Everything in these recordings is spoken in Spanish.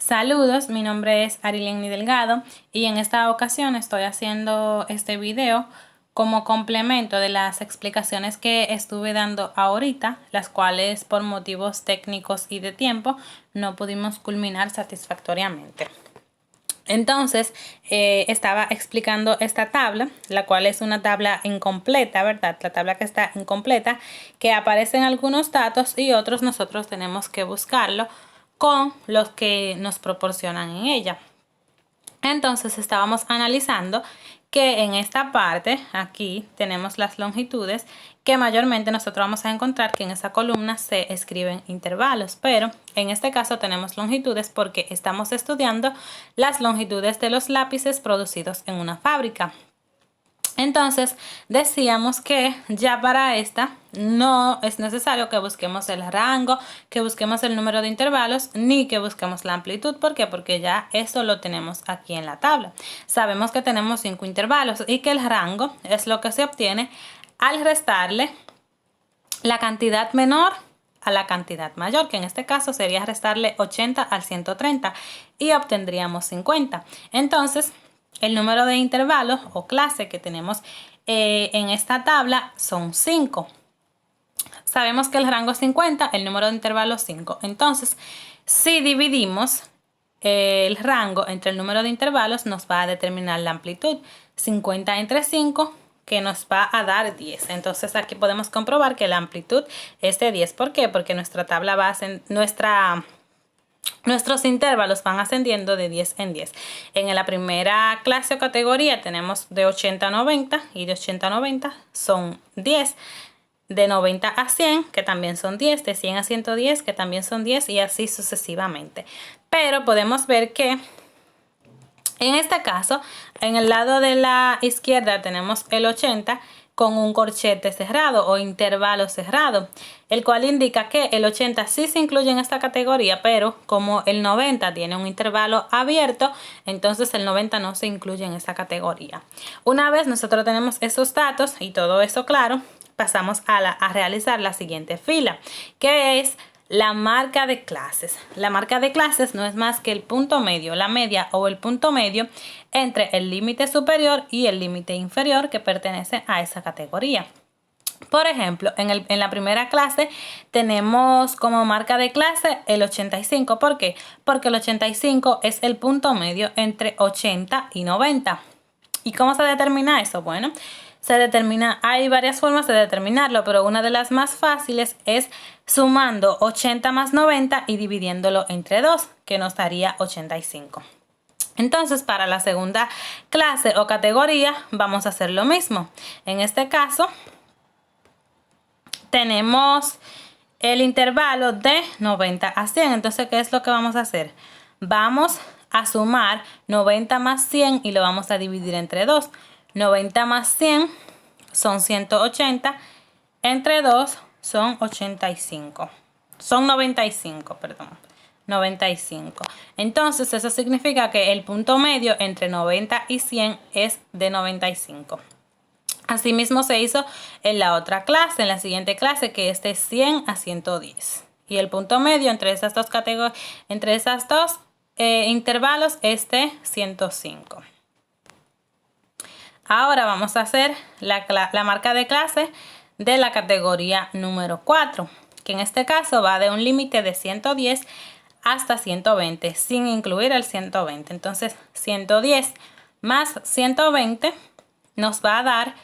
Saludos, mi nombre es Arileni Delgado y en esta ocasión estoy haciendo este video como complemento de las explicaciones que estuve dando ahorita, las cuales por motivos técnicos y de tiempo no pudimos culminar satisfactoriamente. Entonces, estaba explicando esta tabla, la cual es una tabla incompleta, ¿verdad? La tabla que está incompleta, que aparecen algunos datos y otros nosotros tenemos que buscarlo con los que nos proporcionan en ella. Entonces, estábamos analizando que en esta parte, aquí, tenemos las longitudes, que mayormente nosotros vamos a encontrar que en esa columna se escriben intervalos, pero en este caso tenemos longitudes porque estamos estudiando las longitudes de los lápices producidos en una fábrica. Entonces decíamos que ya para esta no es necesario que busquemos el rango, que busquemos el número de intervalos, ni que busquemos la amplitud. ¿Por qué? Porque ya eso lo tenemos aquí en la tabla. Sabemos que tenemos 5 intervalos y que el rango es lo que se obtiene al restarle la cantidad menor a la cantidad mayor, que en este caso sería restarle 80 al 130 y obtendríamos 50. Entonces, el número de intervalos o clase que tenemos en esta tabla son 5. Sabemos que el rango es 50, el número de intervalos 5. Entonces, si dividimos el rango entre el número de intervalos, nos va a determinar la amplitud. 50 entre 5, que nos va a dar 10. Entonces, aquí podemos comprobar que la amplitud es de 10. ¿Por qué? Porque nuestra tabla va a ser nuestros intervalos van ascendiendo de 10 en 10. En la primera clase o categoría tenemos de 80 a 90 y de 80 a 90 son 10. De 90 a 100, que también son 10, de 100 a 110, que también son 10 y así sucesivamente. Pero podemos ver que en este caso, en el lado de la izquierda tenemos el 80 con un corchete cerrado o intervalo cerrado, el cual indica que el 80 sí se incluye en esta categoría, pero como el 90 tiene un intervalo abierto, entonces el 90 no se incluye en esta categoría. Una vez nosotros tenemos esos datos y todo eso claro, pasamos a realizar la siguiente fila, que es la marca de clases. La marca de clases no es más que el punto medio, la media o el punto medio entre el límite superior y el límite inferior que pertenece a esa categoría. Por ejemplo, en la primera clase tenemos como marca de clase el 85. ¿Por qué? Porque el 85 es el punto medio entre 80 y 90. ¿Y cómo se determina eso? Bueno, se determina, hay varias formas de determinarlo, pero una de las más fáciles es sumando 80 más 90 y dividiéndolo entre 2, que nos daría 85. Entonces, para la segunda clase o categoría vamos a hacer lo mismo. En este caso, tenemos el intervalo de 90 a 100. Entonces, ¿qué es lo que vamos a hacer? Vamos a sumar 90 más 100 y lo vamos a dividir entre 2. 90 más 100 son 180, entre 2 son 85. Son 95, perdón. 95. Entonces, eso significa que el punto medio entre 90 y 100 es de 95. Asimismo se hizo en la otra clase, en la siguiente clase, que es de 100 a 110. Y el punto medio entre esas dos categorías, entre esas dos intervalos es de 105. Ahora vamos a hacer la marca de clase de la categoría número 4, que en este caso va de un límite de 110 hasta 120, sin incluir el 120. Entonces, 110 más 120 nos va a dar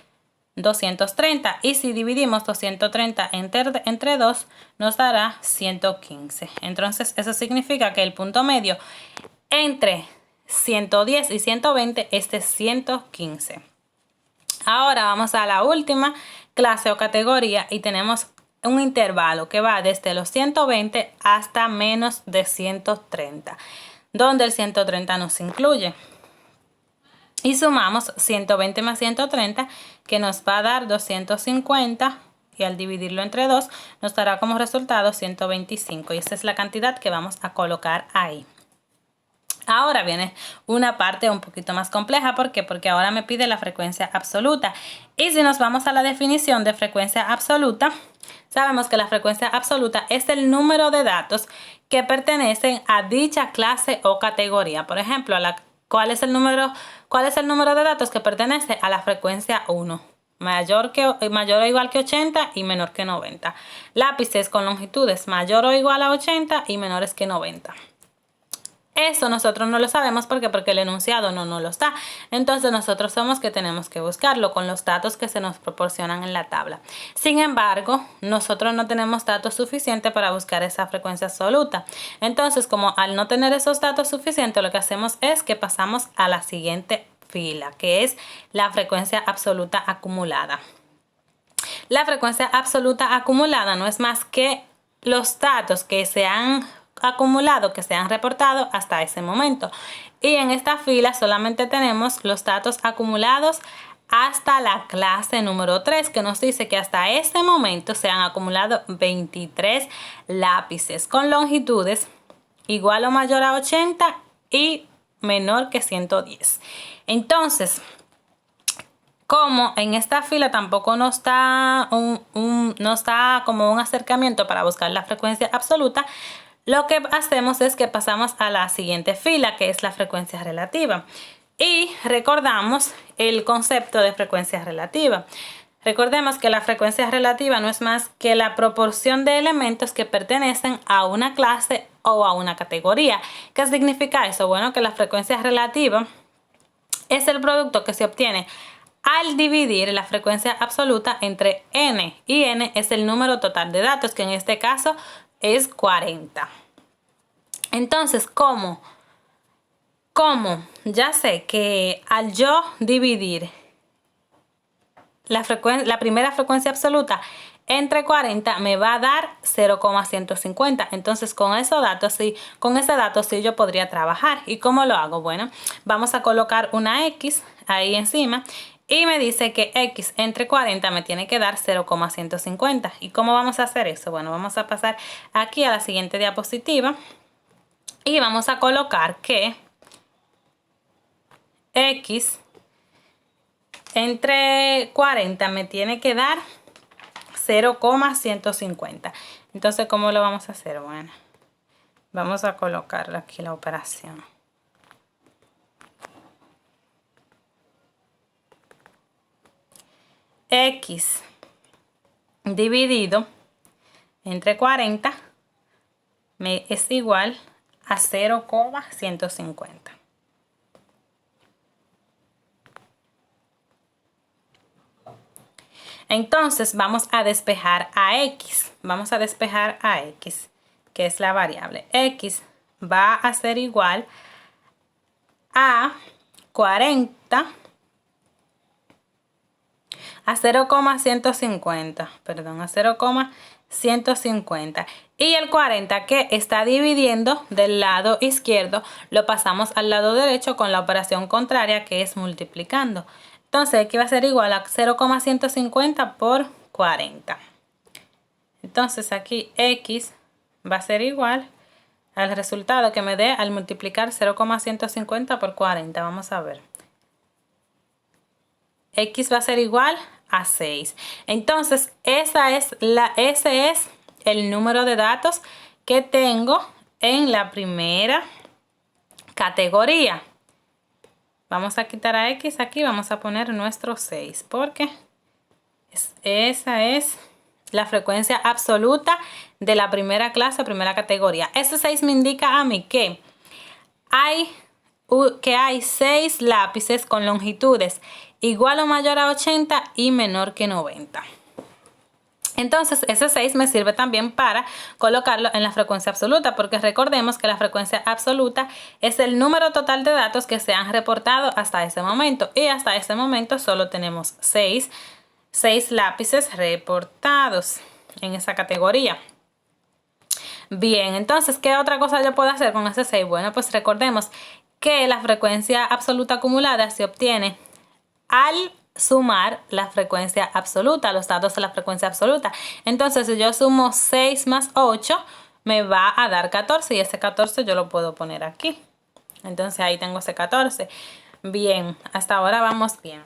230. Y si dividimos 230 entre 2, nos dará 115. Entonces, eso significa que el punto medio entre 110 y 120 es de 115. Ahora vamos a la última clase o categoría y tenemos un intervalo que va desde los 120 hasta menos de 130, donde el 130 no se incluye. Y sumamos 120 más 130, que nos va a dar 250, y al dividirlo entre 2 nos dará como resultado 125, y esa es la cantidad que vamos a colocar ahí. Ahora viene una parte un poquito más compleja. ¿Por qué? Porque ahora me pide la frecuencia absoluta. Y si nos vamos a la definición de frecuencia absoluta, sabemos que la frecuencia absoluta es el número de datos que pertenecen a dicha clase o categoría. Por ejemplo, ¿cuál es el número de datos que pertenece a la frecuencia 1? Mayor o igual que 80 y menor que 90. Lápices con longitudes mayor o igual a 80 y menores que 90. Eso nosotros no lo sabemos porque el enunciado no nos lo da. Entonces nosotros somos que tenemos que buscarlo con los datos que se nos proporcionan en la tabla. Sin embargo, nosotros no tenemos datos suficientes para buscar esa frecuencia absoluta. Entonces, como al no tener esos datos suficientes, lo que hacemos es que pasamos a la siguiente fila, que es la frecuencia absoluta acumulada. La frecuencia absoluta acumulada no es más que los datos que se han acumulado, que se han reportado hasta ese momento. Y en esta fila solamente tenemos los datos acumulados hasta la clase número 3, que nos dice que hasta este momento se han acumulado 23 lápices con longitudes igual o mayor a 80 y menor que 110. Entonces, como en esta fila tampoco nos da como un acercamiento para buscar la frecuencia absoluta, lo que hacemos es que pasamos a la siguiente fila, que es la frecuencia relativa. Y recordamos el concepto de frecuencia relativa. Recordemos que la frecuencia relativa no es más que la proporción de elementos que pertenecen a una clase o a una categoría. ¿Qué significa eso? Bueno, que la frecuencia relativa es el producto que se obtiene al dividir la frecuencia absoluta entre n, y n es el número total de datos, que en este caso es 40. Entonces, ¿cómo? Ya sé que al yo dividir la primera frecuencia absoluta entre 40 me va a dar 0,150. Entonces con ese dato sí yo podría trabajar. ¿Y cómo lo hago? Bueno, vamos a colocar una X ahí encima y me dice que X entre 40 me tiene que dar 0,150. ¿Y cómo vamos a hacer eso? Bueno, vamos a pasar aquí a la siguiente diapositiva y vamos a colocar que X entre 40 me tiene que dar 0,150. Entonces, ¿cómo lo vamos a hacer? Bueno, vamos a colocar aquí la operación. X dividido entre 40 es igual a 0,150. Entonces vamos a despejar a X. Vamos a despejar a X, que es la variable. X va a ser igual a 40 a 0,150. Perdón, a 0,150. Y el 40 que está dividiendo del lado izquierdo lo pasamos al lado derecho con la operación contraria, que es multiplicando. Entonces aquí va a ser igual a 0,150 por 40. Entonces aquí X va a ser igual al resultado que me dé al multiplicar 0,150 por 40. Vamos a ver. X va a ser igual a 6. Entonces ese es el número de datos que tengo en la primera categoría. Vamos a quitar a X aquí, vamos a poner nuestro 6, porque esa es la frecuencia absoluta de la primera clase, primera categoría. Ese 6 me indica a mí que hay 6 lápices con longitudes igual o mayor a 80 y menor que 90. Entonces ese 6 me sirve también para colocarlo en la frecuencia absoluta, porque recordemos que la frecuencia absoluta es el número total de datos que se han reportado hasta ese momento, y hasta ese momento solo tenemos 6 lápices reportados en esa categoría. Bien, entonces, ¿qué otra cosa yo puedo hacer con ese 6? Bueno, pues recordemos que la frecuencia absoluta acumulada se obtiene al sumar la frecuencia absoluta, los datos de la frecuencia absoluta. Entonces, si yo sumo 6 más 8, me va a dar 14, y ese 14 yo lo puedo poner aquí. Entonces ahí tengo ese 14. Bien, hasta ahora vamos bien.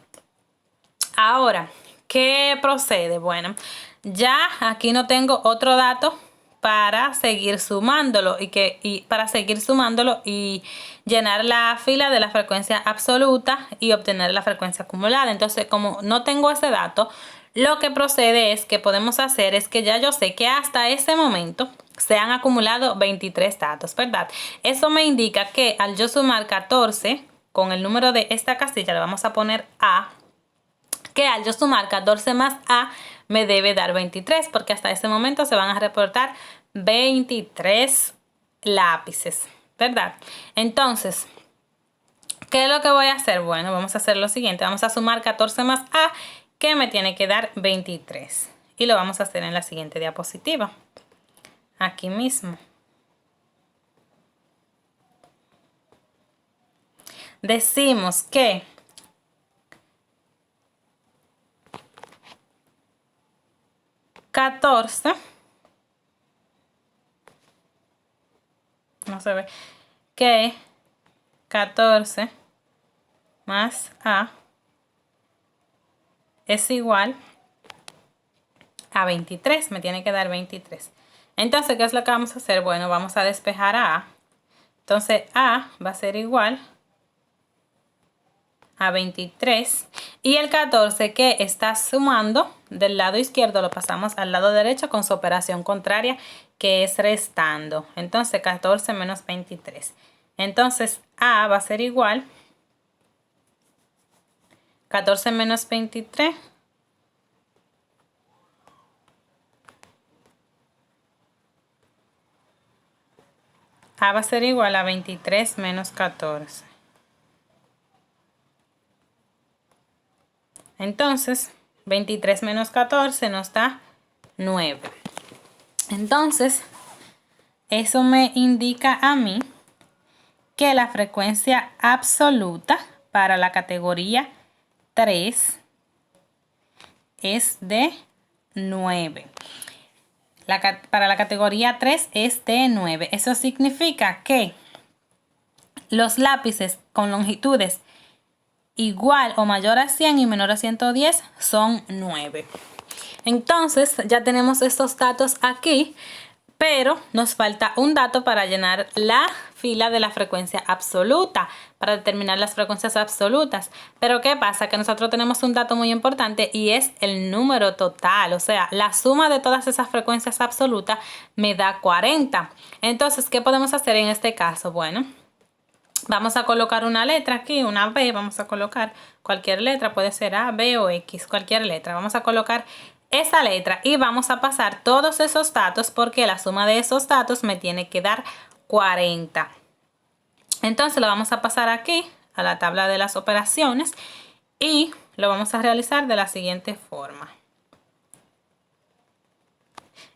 Ahora, ¿qué procede? Bueno, ya aquí no tengo otro dato para seguir sumándolo y llenar la fila de la frecuencia absoluta y obtener la frecuencia acumulada. Entonces, como no tengo ese dato, lo que procede es que podemos hacer es que ya yo sé que hasta ese momento se han acumulado 23 datos, ¿verdad? Eso me indica que al yo sumar 14 con el número de esta casilla, le vamos a poner A, que al yo sumar 14 más A me debe dar 23, porque hasta ese momento se van a reportar 23 lápices, ¿verdad? Entonces, ¿qué es lo que voy a hacer? Bueno, vamos a hacer lo siguiente. Vamos a sumar 14 más A, que me tiene que dar 23. Y lo vamos a hacer en la siguiente diapositiva. Aquí mismo. Decimos que no se ve, que 14 más A es igual a 23, me tiene que dar 23. Entonces, ¿qué es lo que vamos a hacer? Bueno, vamos a despejar a A. Entonces, A va a ser igual a 23. Y el 14 que está sumando del lado izquierdo lo pasamos al lado derecho con su operación contraria, que es restando. Entonces, 14 menos 23. Entonces, A va a ser igual 14 menos 23. A va a ser igual a 23 menos 14. Entonces, 23 menos 14 nos da 9. Entonces, eso me indica a mí que la frecuencia absoluta para la categoría 3 es de 9. Para la categoría 3 es de 9. Eso significa que los lápices con longitudes igual o mayor a 100 y menor a 110 son 9. Entonces ya tenemos estos datos aquí, pero nos falta un dato para llenar la fila de la frecuencia absoluta, para determinar las frecuencias absolutas. Pero ¿qué pasa? Que nosotros tenemos un dato muy importante y es el número total, o sea, la suma de todas esas frecuencias absolutas me da 40. Entonces, ¿qué podemos hacer en este caso? Bueno, vamos a colocar una letra aquí, una B, vamos a colocar cualquier letra, puede ser A, B o X, cualquier letra. Vamos a colocar esa letra y vamos a pasar todos esos datos porque la suma de esos datos me tiene que dar 40. Entonces lo vamos a pasar aquí a la tabla de las operaciones y lo vamos a realizar de la siguiente forma.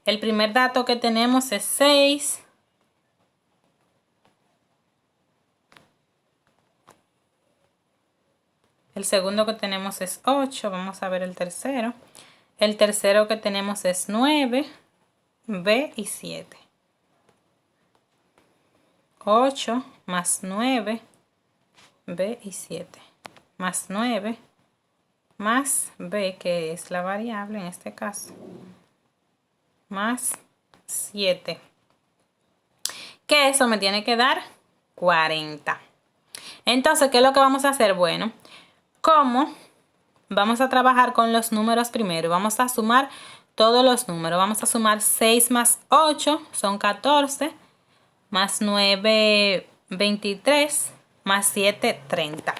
El primer dato que tenemos es 6. El segundo que tenemos es 8. Vamos a ver el tercero. El tercero que tenemos es 9, B y 7. 8 más 9, B y 7. Más 9, más B, que es la variable en este caso. Más 7. Que eso me tiene que dar 40. Entonces, ¿qué es lo que vamos a hacer? Bueno, como vamos a trabajar con los números primero, vamos a sumar todos los números. Vamos a sumar 6 más 8, son 14, más 9, 23, más 7, 30.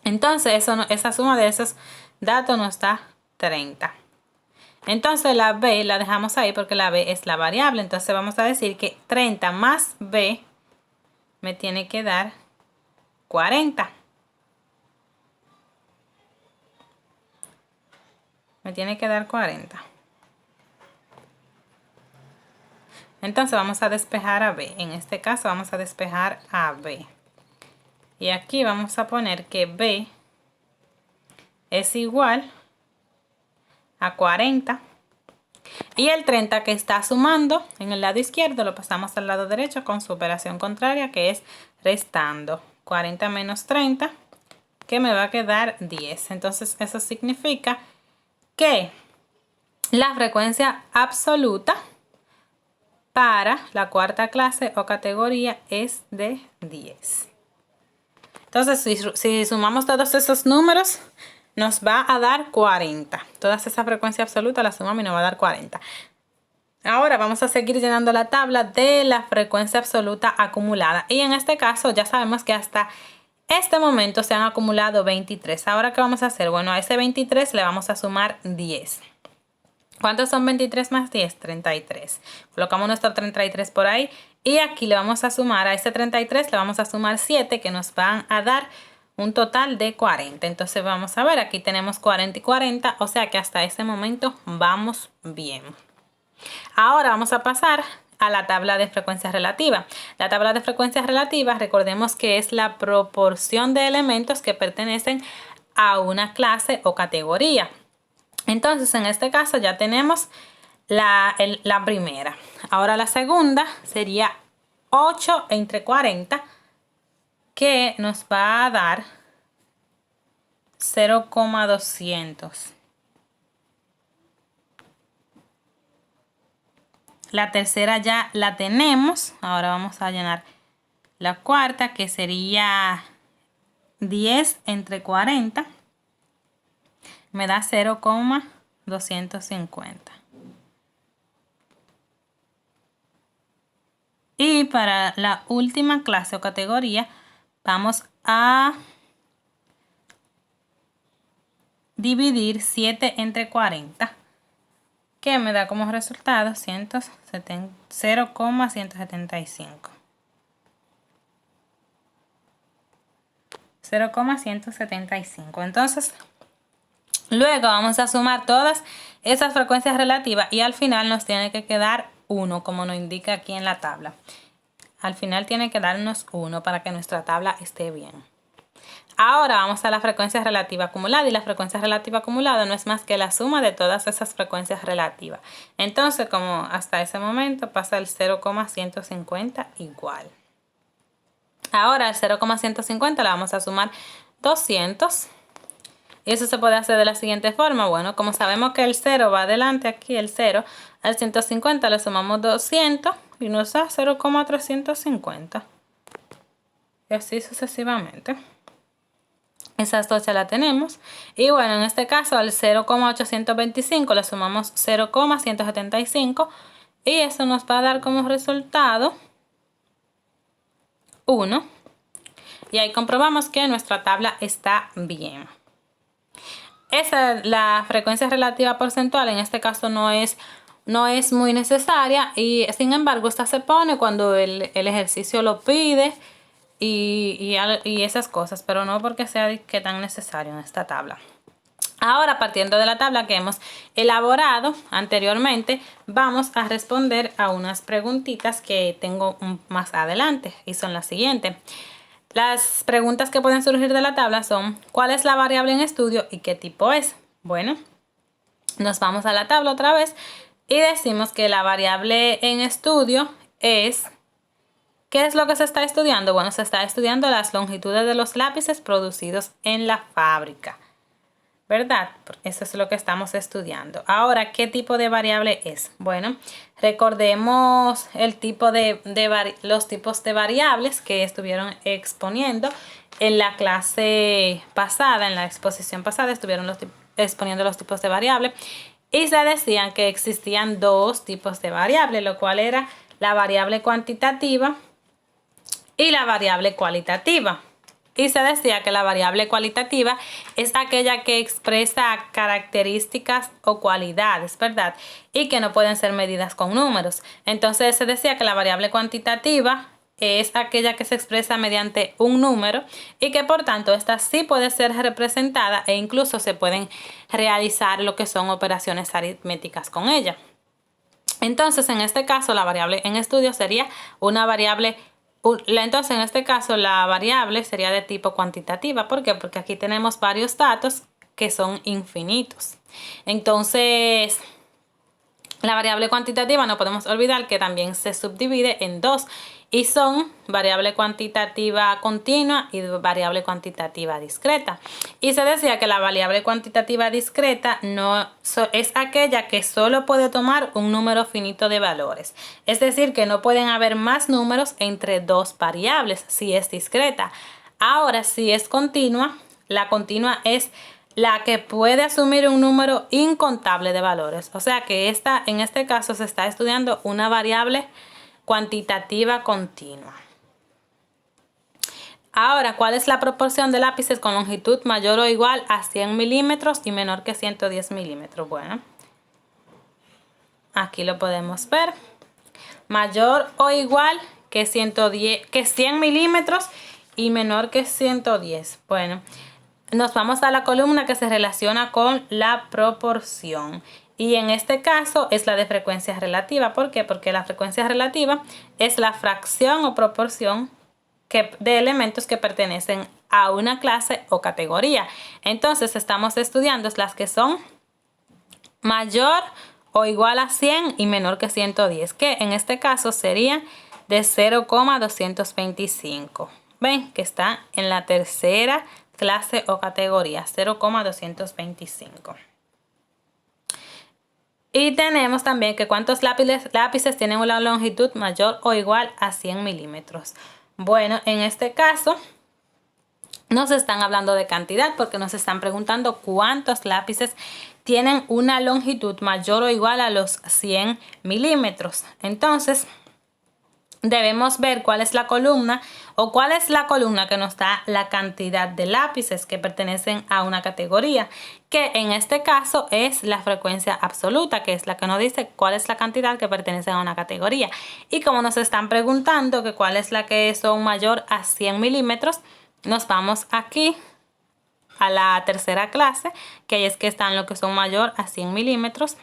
Entonces, esa suma de esos datos nos da 30. Entonces, la B la dejamos ahí porque la B es la variable. Entonces, vamos a decir que 30 más B me tiene que dar 40. Me tiene que dar 40. Entonces vamos a despejar a B. En este caso vamos a despejar a B. Y aquí vamos a poner que B es igual a 40 Y el 30 que está sumando en el lado izquierdo lo pasamos al lado derecho con su operación contraria, que es restando. 40 menos 30, que me va a quedar 10. Entonces eso significa que la frecuencia absoluta para la cuarta clase o categoría es de 10. Entonces, si sumamos todos esos números, nos va a dar 40. Todas esas frecuencias absolutas las sumamos y nos va a dar 40. Ahora vamos a seguir llenando la tabla de la frecuencia absoluta acumulada. Y en este caso ya sabemos que hasta este momento se han acumulado 23. Ahora, ¿qué vamos a hacer? Bueno, a ese 23 le vamos a sumar 10. ¿Cuántos son 23 más 10? 33. Colocamos nuestro 33 por ahí. Y aquí le vamos a sumar a ese 33, le vamos a sumar 7 que nos van a dar un total de 40. Entonces vamos a ver, aquí tenemos 40 y 40, o sea que hasta ese momento vamos bien. Ahora vamos a pasar a la tabla de frecuencia relativa. La tabla de frecuencia relativa, recordemos que es la proporción de elementos que pertenecen a una clase o categoría. Entonces, en este caso ya tenemos la primera. Ahora la segunda sería 8 entre 40, que nos va a dar 0,200. La tercera ya la tenemos. Ahora vamos a llenar la cuarta, que sería 10 entre 40. Me da 0,250. Y para la última clase o categoría, vamos a dividir 7 entre 40, que me da como resultado 0,175. 0,175. Entonces, luego vamos a sumar todas esas frecuencias relativas y al final nos tiene que quedar 1, como nos indica aquí en la tabla. Al final tiene que darnos 1 para que nuestra tabla esté bien. Ahora vamos a la frecuencia relativa acumulada, y la frecuencia relativa acumulada no es más que la suma de todas esas frecuencias relativas. Entonces, como hasta ese momento pasa el 0,150 igual. Ahora al 0,150 le vamos a sumar 200. Y eso se puede hacer de la siguiente forma. Bueno, como sabemos que el 0 va adelante aquí, el 0, al 150 le sumamos 200 y nos da 0,350. Y así sucesivamente. Esas dos ya la tenemos. Y bueno, en este caso al 0,825 le sumamos 0,175. Y eso nos va a dar como resultado 1. Y ahí comprobamos que nuestra tabla está bien. La frecuencia relativa porcentual en este caso no es muy necesaria, y sin embargo esta se pone cuando el ejercicio lo pide y esas cosas, pero no porque sea que tan necesario en esta tabla. Ahora, partiendo de la tabla que hemos elaborado anteriormente, vamos a responder a unas preguntitas que tengo más adelante, y son las siguientes. Las preguntas que pueden surgir de la tabla son: ¿cuál es la variable en estudio y qué tipo es? Bueno, nos vamos a la tabla otra vez y decimos que la variable en estudio es... ¿Qué es lo que se está estudiando? Bueno, se está estudiando las longitudes de los lápices producidos en la fábrica, ¿verdad? Eso es lo que estamos estudiando. Ahora, ¿qué tipo de variable es? Bueno, recordemos el tipo los tipos de variables que estuvieron exponiendo en la clase pasada, en la exposición pasada, estuvieron exponiendo los tipos de variables, y se decían que existían dos tipos de variables, lo cual era la variable cuantitativa y la variable cualitativa. Y se decía que la variable cualitativa es aquella que expresa características o cualidades, ¿verdad? Y que no pueden ser medidas con números. Entonces se decía que la variable cuantitativa es aquella que se expresa mediante un número y que por tanto esta sí puede ser representada, e incluso se pueden realizar lo que son operaciones aritméticas con ella. Entonces, en este caso, la variable en estudio sería una variable. Entonces, en este caso, la variable sería de tipo cuantitativa. ¿Por qué? Porque aquí tenemos varios datos que son infinitos. Entonces, La variable cuantitativa no podemos olvidar que también se subdivide en dos y son variable cuantitativa continua y variable cuantitativa discreta. Y se decía que la variable cuantitativa discreta es aquella que solo puede tomar un número finito de valores. Es decir, que no pueden haber más números entre dos variables si es discreta. Ahora, si es continua, la continua es la que puede asumir un número incontable de valores. O sea que en este caso se está estudiando una variable cuantitativa continua. Ahora, ¿cuál es la proporción de lápices con longitud mayor o igual a 100 milímetros y menor que 110 milímetros? Bueno, aquí lo podemos ver. Mayor o igual que 100 milímetros y menor que 110. Bueno, nos vamos a la columna que se relaciona con la proporción. Y en este caso es la de frecuencia relativa. ¿Por qué? Porque la frecuencia relativa es la fracción o proporción de elementos que pertenecen a una clase o categoría. Entonces estamos estudiando las que son mayor o igual a 100 y menor que 110, que en este caso sería de 0,225. Ven que está en la tercera clase o categoría, 0,225. Y tenemos también que cuántos lápices tienen una longitud mayor o igual a 100 milímetros. Bueno, en este caso nos están hablando de cantidad porque nos están preguntando cuántos lápices tienen una longitud mayor o igual a los 100 milímetros. Entonces, debemos ver cuál es la columna que nos da la cantidad de lápices que pertenecen a una categoría, que en este caso es la frecuencia absoluta, que es la que nos dice cuál es la cantidad que pertenece a una categoría. Y como nos están preguntando que cuál es la que son mayor a 100 milímetros, nos vamos aquí a la tercera clase, que ahí es que están los que son mayor a 100 milímetros.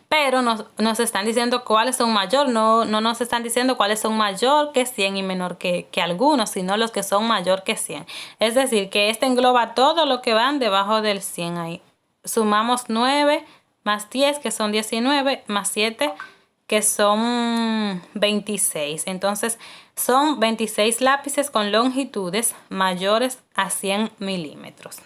Pero nos están diciendo cuáles son mayor, no nos están diciendo cuáles son mayor que 100 y menor que algunos, sino los que son mayor que 100. Es decir, que este engloba todo lo que van debajo del 100 ahí. Sumamos 9 más 10, que son 19, más 7, que son 26. Entonces, son 26 lápices con longitudes mayores a 100 milímetros.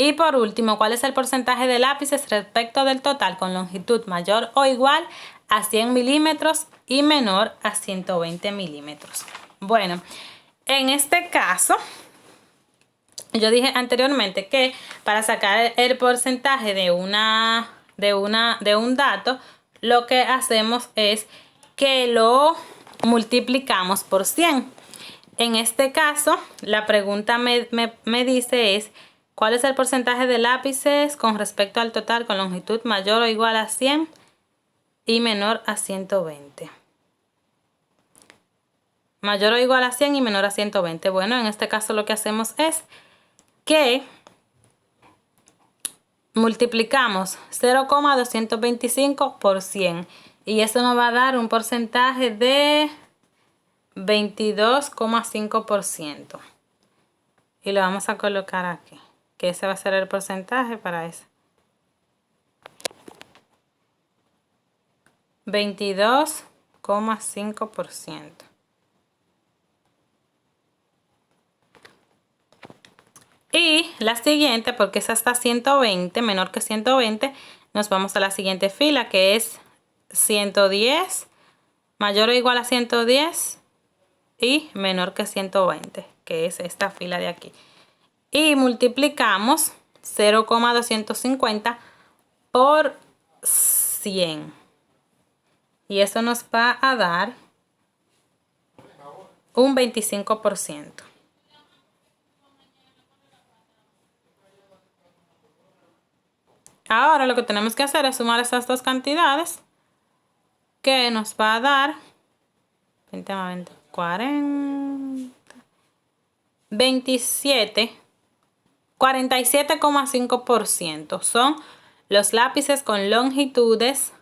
Y por último, ¿cuál es el porcentaje de lápices respecto del total con longitud mayor o igual a 100 milímetros y menor a 120 milímetros? Bueno, en este caso, yo dije anteriormente que para sacar el porcentaje de un dato, lo que hacemos es que lo multiplicamos por 100. En este caso, la pregunta me dice es: ¿cuál es el porcentaje de lápices con respecto al total con longitud mayor o igual a 100 y menor a 120? Mayor o igual a 100 y menor a 120. Bueno, en este caso lo que hacemos es que multiplicamos 0,225 por 100. Y eso nos va a dar un porcentaje de 22,5%. Y lo vamos a colocar aquí, que ese va a ser el porcentaje para eso. 22,5%. Y la siguiente, porque es hasta 120, menor que 120, nos vamos a la siguiente fila, que es 110, mayor o igual a 110 y menor que 120, que es esta fila de aquí. Y multiplicamos 0,250 por 100. Y eso nos va a dar un 25%. Ahora lo que tenemos que hacer es sumar esas dos cantidades, que nos va a dar 20 más 20, 40, 47,5% son los lápices con longitudes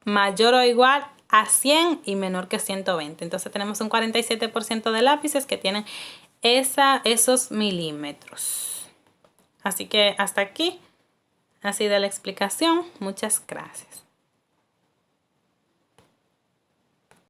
mayor o igual a 100 y menor que 120. Entonces tenemos un 47% de lápices que tienen esos milímetros. Así que hasta aquí ha sido la explicación. Muchas gracias.